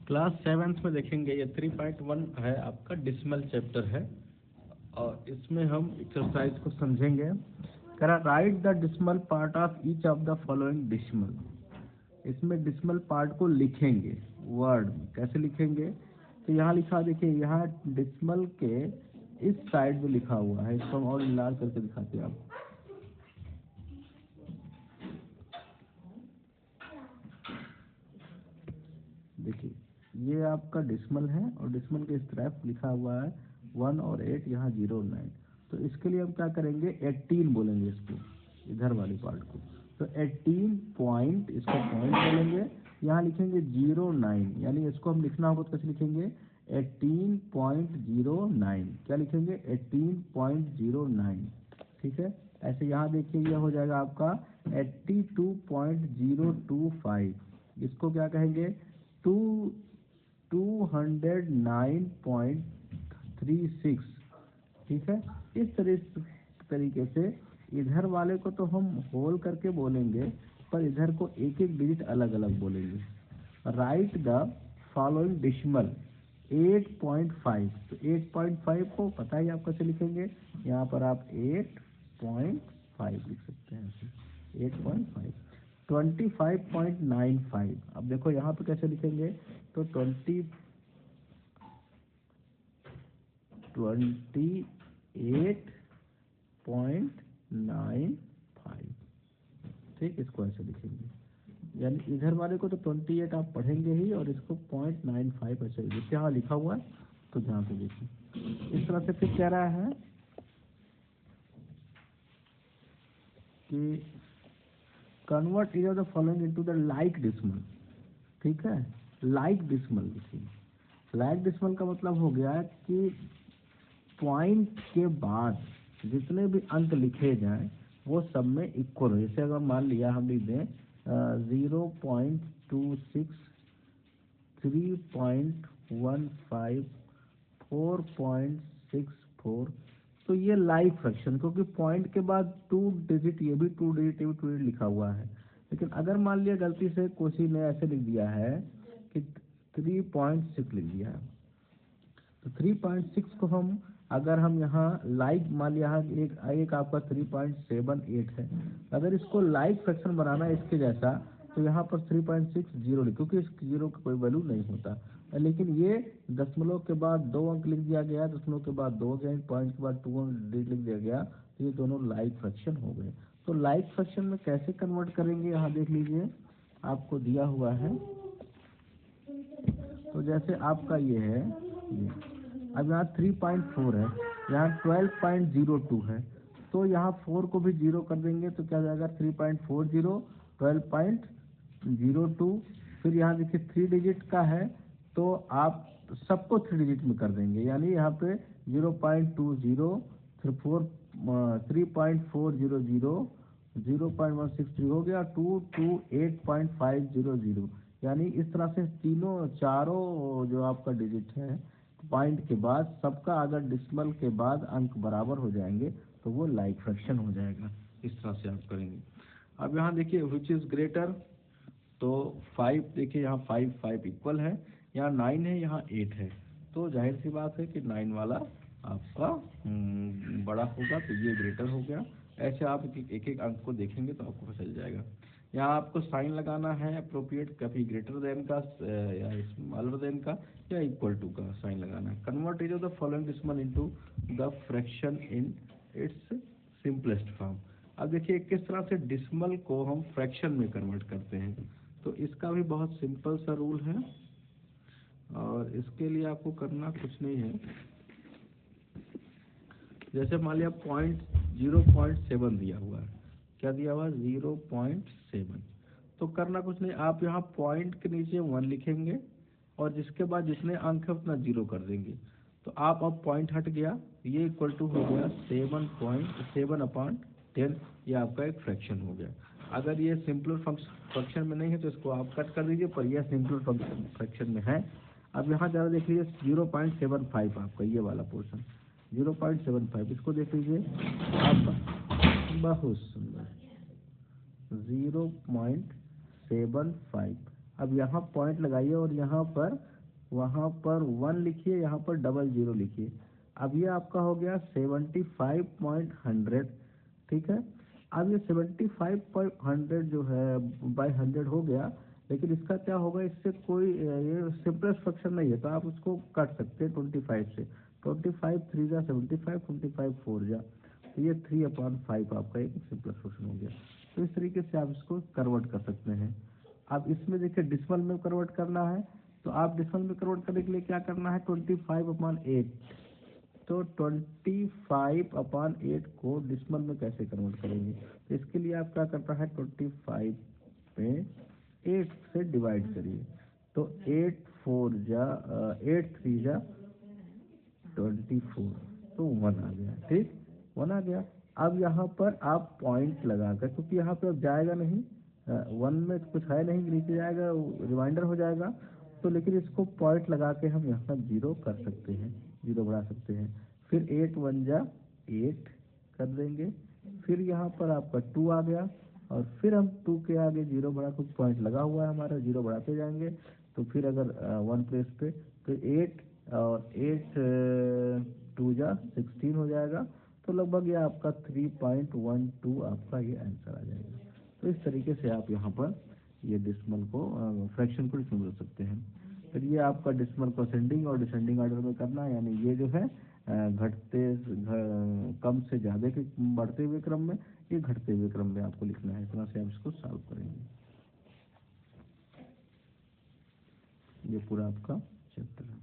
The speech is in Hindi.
क्लास 7th में देखेंगे ये 3.1 है आपका डिसिमल चैप्टर है और इसमें हम एक्सरसाइज को समझेंगे। करा right the decimal part of each of the following decimal. इसमें डिसिमल पार्ट को लिखेंगे वर्ड में। कैसे लिखेंगे तो यहाँ लिखा, देखिए यहाँ डिसिमल के इस साइड में लिखा हुआ है, इसको हम और लाल करके दिखाते हैं आपको। देखिए ये आपका डिसिमल है और डिसिमल के इस तरफ लिखा हुआ है 1 और 8, यहाँ 0 और 9। तो इसके लिए हम क्या करेंगे, 18 बोलेंगे इसको, इधर वाली पार्ट को। तो 18 पॉइंट, इसको पॉइंट बोलेंगे, यहाँ लिखेंगे 09, यानी इसको हम लिखना होगा तो कैसे लिखेंगे 18.09। क्या लिखेंगे 18.09, ठीक है। ऐसे यहाँ देखिए यह हो जाएगा आपका 82.025, इसको क्या कहेंगे 209.36, ठीक है। इस तरीके से इधर वाले को तो हम होल करके बोलेंगे, पर इधर को एक एक डिजिट अलग अलग बोलेंगे। राइट द फॉलोइंग डिसिमल 8.5, तो 8.5 को पता ही आप कैसे लिखेंगे, यहाँ पर आप 8.5 लिख सकते हैं, 8.5। 25.95, अब देखो यहाँ पे कैसे लिखेंगे तो 28.95, ठीक, इसको ऐसे लिखेंगे। यानी इधर वाले को तो 28 आप पढ़ेंगे ही और इसको 0.95 ऐसे लिखिए, यहाँ लिखा हुआ है तो ध्यान से देखिए। इस तरह से फिर कह रहा है कि convert each of the following into the like decimal, ठीक है। लाइक डिसिमल लिखिए। लाइक डिसिमल का मतलब हो गया कि पॉइंट के बाद जितने भी अंक लिखे जाएं वो सब में इक्वल हो। जैसे अगर मान लिया हम लिख दें 0.26, 3.15, 4.64, तो ये लाइक फ्रैक्शन, क्योंकि पॉइंट के बाद 2 डिजिट, ये भी 2 डिजिट, ये भी 2 डिजिट लिखा हुआ है। लेकिन अगर मान लिया गलती से किसी ने ऐसे लिख दिया है कि 3.6 लिख दिया है, तो 3.6 को हम अगर हम यहाँ लाइक मान लिया एक आपका 3.78 है, अगर इसको लाइक फ्रैक्शन बनाना है इसके जैसा, तो यहाँ पर 3.60 लिखो, क्योंकि इस 0 का कोई वैल्यू नहीं होता। लेकिन ये दशमलव के बाद 2 अंक लिख दिया गया, दशमलव के बाद 2 अंक, पॉइंट के बाद 2 अंक लिख दिया गया, तो ये दोनों लाइक फ्रैक्शन हो गए। तो लाइक फ्रैक्शन में कैसे कन्वर्ट करेंगे, यहाँ देख लीजिए आपको दिया हुआ है। तो जैसे आपका ये है, अब यहाँ 3.4 है, यहाँ 12.02 है, तो यहाँ 4 को भी 0 कर देंगे तो क्या जाएगा 3.40, 12.02। फिर यहाँ देखिए 3 डिजिट का है तो आप सबको 3 डिजिट में कर देंगे, यानी यहाँ पे 0.20, 3.400, 0.163 हो गया, 228.500, यानी इस तरह से चारों जो आपका डिजिट है पॉइंट के बाद सबका अगर डिसिमल के बाद अंक बराबर हो जाएंगे तो वो लाइक फ्रैक्शन हो जाएगा। इस तरह से आप करेंगे। अब यहाँ देखिए विच इज ग्रेटर, तो 5, देखिए यहाँ 5 इक्वल है, यहाँ 9 है, यहाँ 8 है, तो जाहिर सी बात है कि 9 वाला आपका बड़ा होगा, तो ये ग्रेटर हो गया। ऐसे आप एक एक अंक को देखेंगे तो आपको पता चल जाएगा। यहाँ आपको साइन लगाना है अप्रोप्रिएट, कभी ग्रेटर देन का या स्मॉलर देन का या इक्वल टू का साइन लगाना है। Convert each of the following decimal into the fraction in its simplest form. अब देखिए किस तरह से डिसिमल को हम फ्रैक्शन में कन्वर्ट करते हैं, तो इसका भी बहुत सिंपल सा रूल है और इसके लिए आपको करना कुछ नहीं है। जैसे मान लिया 0.7 दिया हुआ है, क्या दिया हुआ है 0.7, तो करना कुछ नहीं, आप यहाँ पॉइंट के नीचे 1 लिखेंगे और जिसके बाद जितने अंक है उतना 0 कर देंगे, तो आप अब पॉइंट हट गया, ये इक्वल टू हो गया 7.7/10, ये आपका एक फ्रैक्शन हो गया। अगर ये सिंपल फ्रैक्शन में नहीं है तो इसको आप कट कर दीजिए, पर यह सिंपल फ्रैक्शन में है। अब यहाँ ज़्यादा देख लीजिए 0.75 आपका ये वाला पोर्शन 0.75, इसको देख लीजिए आपका बहुत सुंदर 0.75। अब यहाँ पॉइंट लगाइए और यहाँ पर वहाँ पर 1 लिखिए, यहाँ पर 00 लिखिए। अब ये आपका हो गया 75.100, ठीक है। अब ये 75.100 जो है बाई 100 हो गया, लेकिन इसका क्या होगा, इससे कोई ये सिंपलेस्ट फ्रैक्शन नहीं है, तो आप उसको काट सकते हैं 25 से। 25 3 जा 75, 25 4 जा, तो ये 3/5 आपका एक सिंपलेस्ट फ्रैक्शन हो गया। तो इस तरीके से आप इसको कन्वर्ट कर सकते हैं। अब इसमें देखिए डिसिमल में कन्वर्ट करना है, तो आप डिसिमल में कन्वर्ट करने के लिए क्या करना है, 25/8। तो 25/8 को डिसिमल में कैसे कन्वर्ट करेंगे, तो इसके लिए आप क्या करना है, 25 में 8 से डिवाइड करिए। तो 8 4 जा 8 3 जा 24, तो 1 आ गया, ठीक, 1 आ गया। अब यहाँ पर आप पॉइंट लगाकर, क्योंकि यहाँ पे अब जाएगा नहीं, 1 में कुछ है नहीं, नीचे जाएगा रिमाइंडर हो जाएगा, तो लेकिन इसको पॉइंट लगा के हम यहाँ 0 कर सकते हैं, 0 बढ़ा सकते हैं। फिर 8 1 जा 8 कर देंगे, फिर यहाँ पर आपका 2 आ गया, और फिर हम 2 के आगे 0 बढ़ा, कुछ पॉइंट लगा हुआ है हमारा, 0 बढ़ाते जाएंगे। तो फिर अगर 1 प्लेस पे, तो 8 और 8 2 जा 16 हो जाएगा। तो लगभग ये आपका 3.12 आपका ये आंसर आ जाएगा। तो इस तरीके से आप यहाँ पर ये डिसिमल को फ्रैक्शन को डिसिमल कर सकते हैं। फिर ये आपका डिसिमल को असेंडिंग और डिसेंडिंग ऑर्डर में करना है, यानी ये जो है कम से ज़्यादा के बढ़ते हुए क्रम में, ये घटते हुए क्रम में आपको लिखना है। इस तरह से आप इसको सॉल्व करेंगे। ये पूरा आपका चैप्टर है।